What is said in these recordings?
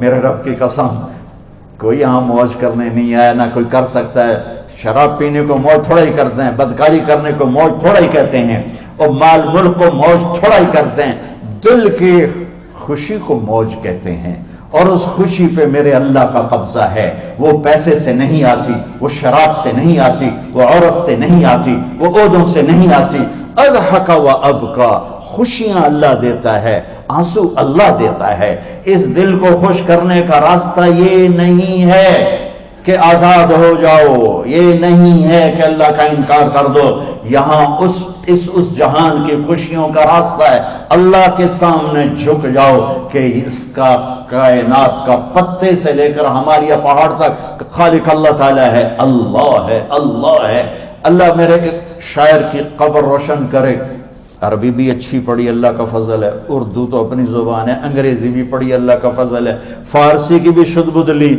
میرے رب کی قسم کوئی یہاں موج کرنے نہیں آیا، نہ کوئی کر سکتا ہے۔ شراب پینے کو موج تھوڑا ہی کرتے ہیں، بدکاری کرنے کو موج تھوڑا ہی کہتے ہیں، اور مال ملک کو موج تھوڑا ہی کرتے ہیں، دل کی خوشی کو موج کہتے ہیں۔ اور اس خوشی پہ میرے اللہ کا قبضہ ہے، وہ پیسے سے نہیں آتی، وہ شراب سے نہیں آتی، وہ عورت سے نہیں آتی، وہ عہدوں سے نہیں آتی۔ اضحک و ابکا، خوشیاں اللہ دیتا ہے، آنسو اللہ دیتا ہے۔ اس دل کو خوش کرنے کا راستہ یہ نہیں ہے کہ آزاد ہو جاؤ، یہ نہیں ہے کہ اللہ کا انکار کر دو۔ یہاں اس جہان کی خوشیوں کا راستہ ہے اللہ کے سامنے جھک جاؤ کہ اس کا کائنات کا پتے سے لے کر ہماری پہاڑ تک خالق اللہ تعالیٰ ہے، اللہ ہے، اللہ ہے۔ اللہ میرے شاعر کی قبر روشن کرے۔ عربی بھی اچھی پڑھی، اللہ کا فضل ہے، اردو تو اپنی زبان ہے، انگریزی بھی پڑھی، اللہ کا فضل ہے، فارسی کی بھی شد بد لی۔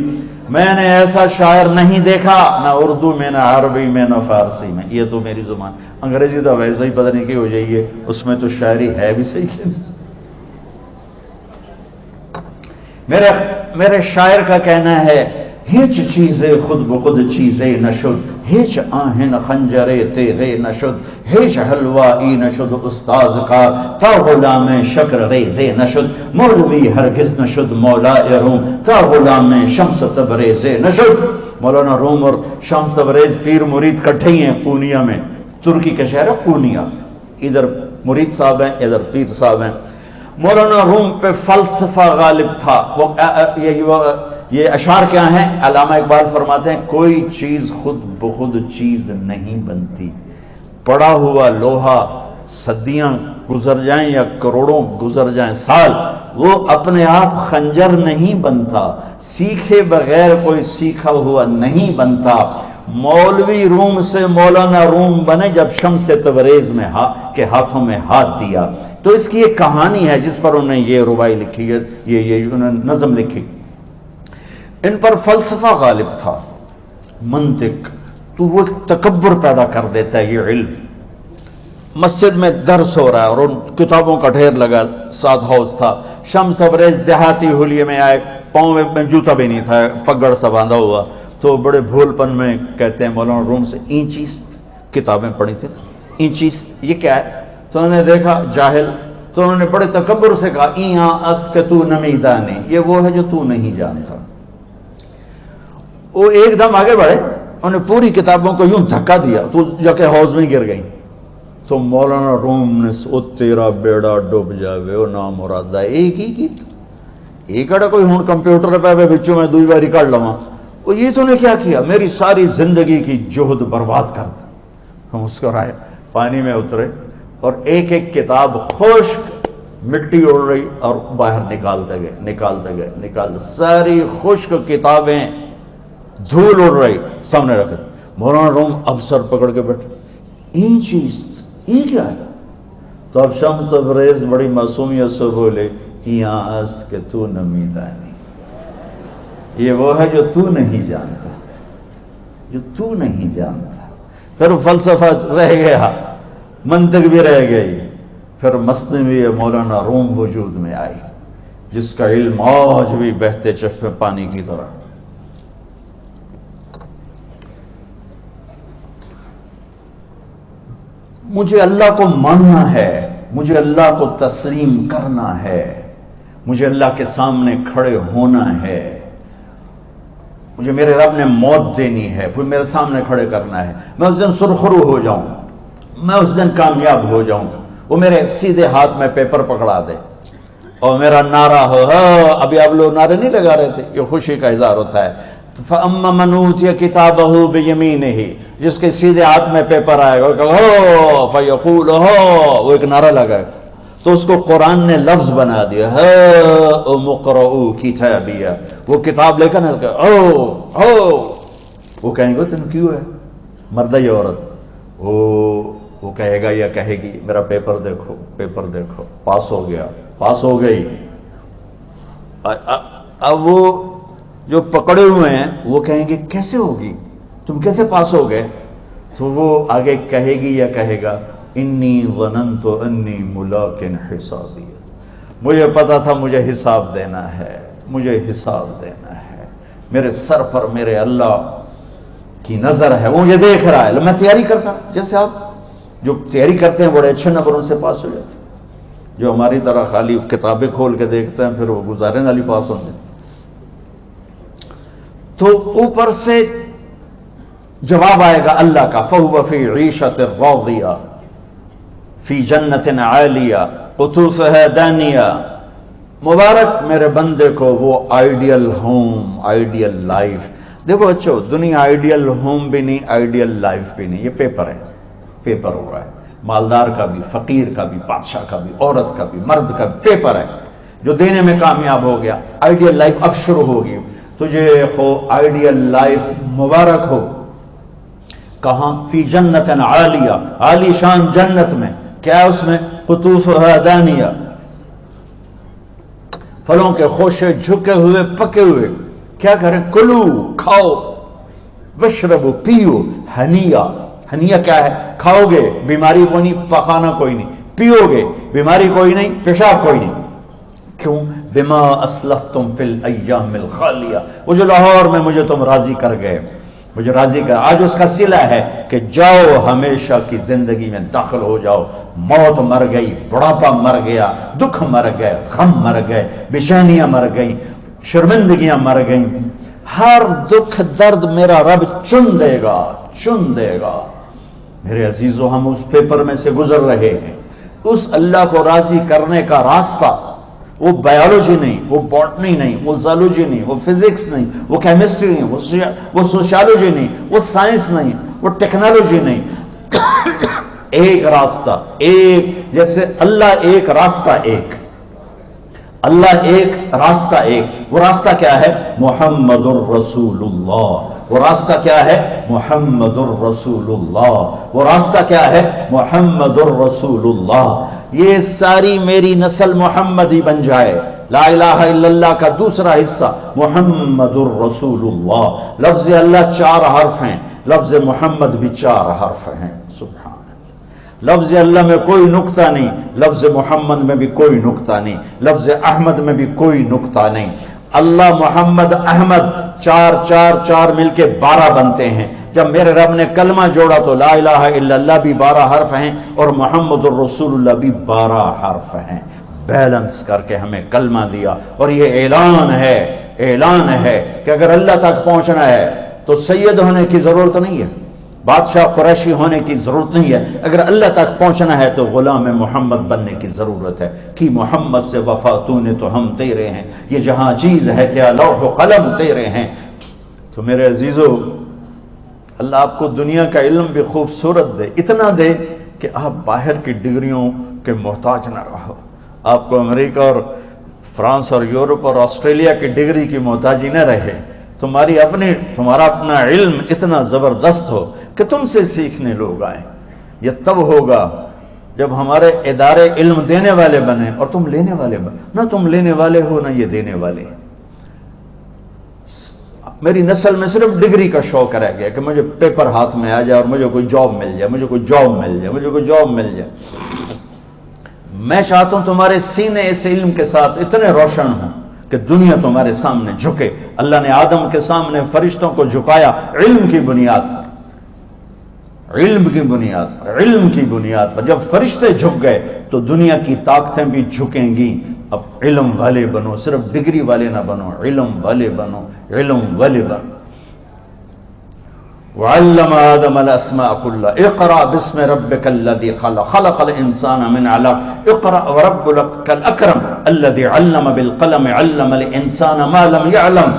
میں نے ایسا شاعر نہیں دیکھا، نہ اردو میں، نہ عربی میں، نہ فارسی میں، یہ تو میری زبان۔ انگریزی تو ویسے ہی پتہ نہیں کی ہو جائیے، اس میں تو شاعری ہے بھی صحیح ہے۔ میرے شاعر کا کہنا ہے، ہیچ چیزیں خود بخود چیزیں نشد، ہیچ آہن خنجرے تیغے نشد، ہیچ حلوائی نشد استاذ کا، تا غلام شکر ریزے نشد، مولوی ہرگز نشد مولا روم، تا غلام شمس تبریز نشد۔ مولانا روم اور شمس تبریز پیر مرید کٹھے ہی ہیں پونیا میں، ترکی کا شہر ہے پونیا، ادھر مرید صاحب ہیں، ادھر پیر صاحب ہیں۔ مولانا روم پہ فلسفہ غالب تھا۔ یہ اشعار کیا ہیں؟ علامہ اقبال فرماتے ہیں، کوئی چیز خود بخود چیز نہیں بنتی، پڑا ہوا لوہا صدیاں گزر جائیں یا کروڑوں گزر جائیں سال، وہ اپنے آپ خنجر نہیں بنتا، سیکھے بغیر کوئی سیکھا ہوا نہیں بنتا۔ مولوی روم سے مولانا روم بنے جب شمس تبریز میں کے ہاتھوں میں ہاتھ دیا۔ تو اس کی ایک کہانی ہے جس پر انہوں نے یہ ربائی لکھی ہے، یہ انہوں نے نظم لکھی۔ ان پر فلسفہ غالب تھا، منطق، تو وہ تکبر پیدا کر دیتا ہے یہ علم۔ مسجد میں درس ہو رہا ہے اور ان کتابوں کا ڈھیر لگا، ساتھ ہاؤس تھا۔ شمس تبریز دیہاتی حلیے میں آئے، پاؤں میں جوتا بھی نہیں تھا، پگڑ سا باندھا ہوا، تو بڑے بھول پن میں کہتے ہیں مولانا روم سے، اینچیست کتابیں پڑھی تھی، اینچیست یہ کیا ہے؟ تو انہوں نے دیکھا جاہل، تو انہوں نے بڑے تکبر سے کہا، ایہاں است کہ تو نمیدانی، یہ وہ ہے جو تو نہیں جانتا۔ وہ ایک دم آگے بڑھے، انہوں نے پوری کتابوں کو یوں دھکا دیا تو جا کے حوض میں گر گئی۔ تو مولانا روم نے او تیرا بیڑا ڈوب جاوے او نام مرادہ، ایک ہی کی ایک اڑا کوئی ہوں کمپیوٹر پہ بچوں میں دوئی باری کر لواں، وہ یہ تو نے کیا کیا، میری ساری زندگی کی جہد برباد کر دی۔ ہم مسکرائے، پانی میں اترے اور ایک ایک کتاب خشک مٹی اڑ رہی اور باہر نکالتے گئے ساری خشک کتابیں دھول اڑ رہی سامنے رکھے۔ مولانا روم اب سر پکڑ کے بیٹھے، این چیز یہ کیا ہے؟ تو اب شمس تبریز بڑی معصومیت سے بولے، یہاں است کہ تو نمیدانی، یہ وہ ہے جو تو نہیں جانتا، جو تو نہیں جانتا۔ پھر فلسفہ رہ گیا، منطق بھی رہ گئی، پھر مثنوی مولانا روم وجود میں آئی، جس کا علم آج بھی بہتے چشمے پانی کی طرح۔ مجھے اللہ کو ماننا ہے، مجھے اللہ کو تسلیم کرنا ہے، مجھے اللہ کے سامنے کھڑے ہونا ہے، مجھے میرے رب نے موت دینی ہے، پھر میرے سامنے کھڑے کرنا ہے، میں اس دن سرخرو ہو جاؤں، میں اس دن کامیاب ہو جاؤں، وہ میرے سیدھے ہاتھ میں پیپر پکڑا دے اور میرا نعرہ ہو، ابھی آپ لوگ نعرے نہیں لگا رہے تھے، یہ خوشی کا اظہار ہوتا ہے۔ فَأَمَّا مَنْ أُوتِيَ كِتَابَهُ بِيَمِينِهِ، جس کے سیدھے ہاتھ میں پیپر آئے گا، فَيَقُولُ وہ ایک نعرہ لگائے، تو اس کو قرآن نے لفظ بنا دیا، هَاؤُمُ اقْرَءُوا كِتَابِيَهْ، وہ کتاب لے کر وہ کہیں گے تم کیوں ہے، مرد یا عورت، وہ کہے گا یا کہے گی، میرا پیپر دیکھو، پیپر دیکھو، پاس ہو گیا، پاس ہو گئی۔ اب وہ جو پکڑے ہوئے ہیں وہ کہیں گے کیسے ہوگی، تم کیسے پاس ہو گئے؟ تو وہ آگے کہے گی یا کہے گا، انی ظننت انی ملاق حسابی، مجھے پتا تھا مجھے حساب دینا ہے، مجھے حساب دینا ہے، میرے سر پر میرے اللہ کی نظر ہے، وہ مجھے دیکھ رہا ہے۔ میں تیاری کرتا، جیسے آپ جو تیاری کرتے ہیں بڑے اچھے نمبروں سے پاس ہو جاتے ہیں، جو ہماری طرح خالی کتابیں کھول کے دیکھتے ہیں پھر وہ گزارنے والی پاس ہوتے ہیں۔ تو اوپر سے جواب آئے گا اللہ کا، فَهُوَ فِي عِيشَةٍ رَاضِيَةٍ فِي جَنَّةٍ عَالِيَةٍ قُطُوفُهَا دَانِيَةٌ۔ مبارک میرے بندے کو وہ آئیڈیل ہوم، آئیڈیل لائف۔ دیکھو بچو، دنیا آئیڈیل ہوم بھی نہیں، آئیڈیل لائف بھی نہیں، یہ پیپر ہے، پیپر ہو رہا ہے، مالدار کا بھی، فقیر کا بھی، بادشاہ کا بھی، عورت کا بھی، مرد کا بھی پیپر ہے۔ جو دینے میں کامیاب ہو گیا، آئیڈیل لائف اب شروع ہوگی۔ تجھے ہو آئیڈیل لائف مبارک ہو۔ کہاں؟ فی جنت عالیہ، عالی شان جنت میں، کیا اس میں؟ قطوفها دانیہ، پھلوں کے خوشے جھکے ہوئے پکے ہوئے۔ کیا کریں؟ کلو، کھاؤ، وشربو، پیو، ہنیا۔ ہنیا کیا ہے؟ کھاؤ گے بیماری کوئی نہیں، پخانا کوئی نہیں، پیو گے بیماری کوئی نہیں، پیشاب کوئی نہیں۔ کیوں؟ بما اسلفتم فی الایام الخالیہ، وہ جو لاہور میں مجھے تم راضی کر گئے، مجھے راضی کر، آج اس کا صلہ ہے کہ جاؤ ہمیشہ کی زندگی میں داخل ہو جاؤ۔ موت مر گئی، بڑھاپا مر گیا، دکھ مر گئے، غم مر گئے، بے چینیاں مر گئیں، شرمندگیاں مر گئیں۔ ہر دکھ درد میرا رب چن دے گا، چن دے گا۔ میرے عزیزو، ہم اس پیپر میں سے گزر رہے ہیں۔ اس اللہ کو راضی کرنے کا راستہ، وہ بایولوجی نہیں، وہ باٹنی نہیں، وہ زالوجی نہیں، وہ فزکس نہیں، وہ کیمسٹری نہیں، وہ سوشیالوجی نہیں، وہ سائنس نہیں، وہ ٹیکنالوجی نہیں۔ ایک راستہ، ایک، جیسے اللہ ایک، راستہ ایک، اللہ ایک، راستہ ایک۔ وہ راستہ کیا ہے؟ محمد الرسول اللہ۔ وہ راستہ کیا ہے؟ محمد الرسول اللہ۔ وہ راستہ کیا ہے؟ محمد الرسول اللہ۔ یہ ساری میری نسل محمدی بن جائے۔ لا الہ الا اللہ کا دوسرا حصہ محمد الرسول اللہ۔ لفظ اللہ 4 حرف ہیں، لفظ محمد بھی 4 حرف ہیں۔ سبحان اللہ۔ لفظ اللہ میں کوئی نقطہ نہیں، لفظ محمد میں بھی کوئی نقطہ نہیں، لفظ احمد میں بھی کوئی نقطہ نہیں۔ اللہ، محمد، احمد، 4 4 4 مل کے 12 بنتے ہیں۔ جب میرے رب نے کلمہ جوڑا تو لا الہ الا اللہ بھی 12 حرف ہیں اور محمد الرسول اللہ بھی 12 حرف ہیں۔ بیلنس کر کے ہمیں کلمہ دیا، اور یہ اعلان ہے، اعلان ہے کہ اگر اللہ تک پہنچنا ہے تو سید ہونے کی ضرورت نہیں ہے، بادشاہ قریشی ہونے کی ضرورت نہیں ہے۔ اگر اللہ تک پہنچنا ہے تو غلام محمد بننے کی ضرورت ہے۔ کہ محمد سے وفا تو نے تو ہم تیرے ہیں، یہ جہاں چیز ہے کیا لوح و قلم تیرے ہیں۔ تو میرے عزیزو، اللہ آپ کو دنیا کا علم بھی خوبصورت دے، اتنا دے کہ آپ باہر کی ڈگریوں کے محتاج نہ رہو، آپ کو امریکہ اور فرانس اور یورپ اور آسٹریلیا کی ڈگری کی محتاجی نہ رہے، تمہارا اپنا علم اتنا زبردست ہو کہ تم سے سیکھنے لوگ آئیں۔ یہ تب ہوگا جب ہمارے ادارے علم دینے والے بنے اور تم لینے والے بنے، نہ تم لینے والے ہو نہ یہ دینے والے۔ میری نسل میں صرف ڈگری کا شوق رہ گیا کہ مجھے پیپر ہاتھ میں آ جائے اور مجھے کوئی جاب مل جائے، مجھے کوئی جاب مل جائے، مجھے کوئی جاب مل جائے۔ میں چاہتا ہوں تمہارے سینے اس علم کے ساتھ اتنے روشن ہوں کہ دنیا تمہارے سامنے جھکے۔ اللہ نے آدم کے سامنے فرشتوں کو جھکایا علم کی بنیاد پر، علم کی بنیاد پر، علم کی بنیاد پر۔ جب فرشتے جھک گئے تو دنیا کی طاقتیں بھی جھکیں گی۔ اب علم والے بنو، صرف ڈگری والے نہ بنو، علم والے بنو، علم والے بنو۔ وعلم آدم الاسماء كلها اقرأ باسم ربك الذي خلق خلق الانسان من علق اقرأ وربك الاكرم الذي علم بالقلم علم الانسان ما لم يعلم۔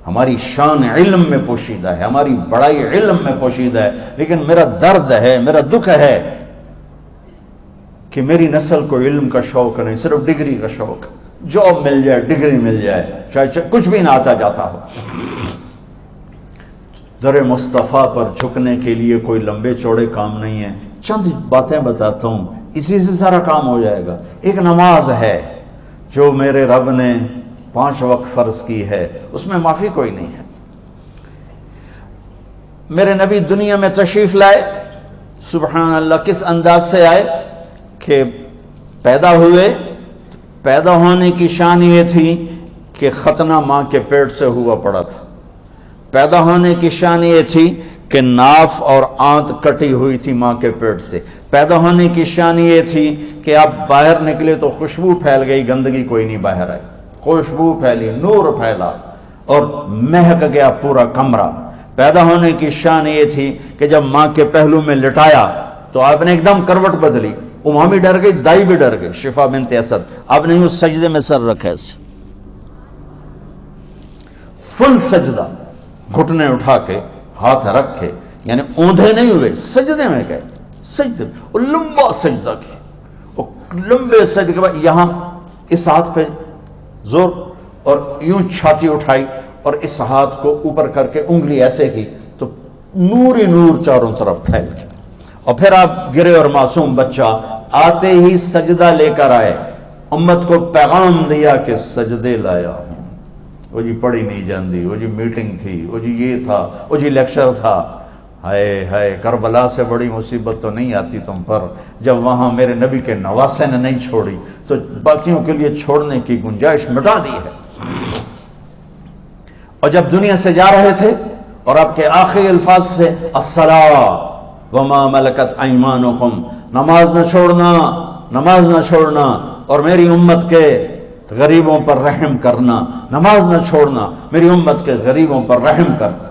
ہماری شان علم میں پوشیدہ ہے، ہماری بڑائی علم میں پوشیدہ ہے، لیکن میرا درد ہے، میرا دکھ ہے کہ میری نسل کو علم کا شوق نہیں، صرف ڈگری کا شوق۔ جاب مل جائے، ڈگری مل جائے، چاہے کچھ بھی نہ آتا جاتا ہو۔ در مصطفیٰ پر جھکنے کے لیے کوئی لمبے چوڑے کام نہیں ہے، چند باتیں بتاتا ہوں، اسی سے سارا کام ہو جائے گا۔ ایک نماز ہے جو میرے رب نے 5 وقت فرض کی ہے، اس میں معافی کوئی نہیں ہے۔ میرے نبی دنیا میں تشریف لائے، سبحان اللہ، کس انداز سے آئے کہ پیدا ہوئے، پیدا ہونے کی شان یہ تھی کہ ختنہ ماں کے پیٹ سے ہوا پڑا تھا. پیدا ہونے کی شان یہ تھی کہ ناف اور آنت کٹی ہوئی تھی ماں کے پیٹ سے. پیدا ہونے کی شان یہ تھی کہ آپ باہر نکلے تو خوشبو پھیل گئی، گندگی کوئی نہیں باہر آئی. خوشبو پھیلی، نور پھیلا اور مہک گیا پورا کمرہ. پیدا ہونے کی شان یہ تھی کہ جب ماں کے پہلو میں لٹایا تو آپ نے ایک دم کروٹ بدلی. اماں بھی ڈر گئی، دائی بھی ڈر گئی، شفا بنت اسد. آپ نے اس سجدے میں سر رکھا ایسے فل سجدہ، گھٹنے اٹھا کے ہاتھ رکھ کے، یعنی اوندھے نہیں ہوئے، سجدے میں گئے. سجدے اور لمبا سجدہ کیا، اور لمبے سجدے کے بعد یہاں اس ہاتھ پہ زور اور یوں چھاتی اٹھائی اور اس ہاتھ کو اوپر کر کے انگلی ایسے کی تو نور ہی نور چاروں طرف پھیل گیا. اور پھر آپ گرے اور معصوم بچہ آتے ہی سجدہ لے کر آئے، امت کو پیغام دیا کہ سجدے لایا ہوں. وہ جی پڑھی نہیں جاندی، وہ جی میٹنگ تھی، وہ جی یہ تھا، وہ جی لیکچر تھا. ہائے ہائے، کربلا سے بڑی مصیبت تو نہیں آتی تم پر جب وہاں میرے نبی کے نواسے نے نہیں چھوڑی تو باقیوں کے لیے چھوڑنے کی گنجائش مٹا دی ہے. اور جب دنیا سے جا رہے تھے اور آپ کے آخری الفاظ تھے الصلاۃ وما ملکت ایمانکم، نماز نہ چھوڑنا، نماز نہ چھوڑنا، اور میری امت کے غریبوں پر رحم کرنا، نماز نہ چھوڑنا، میری امت کے غریبوں پر رحم کرنا.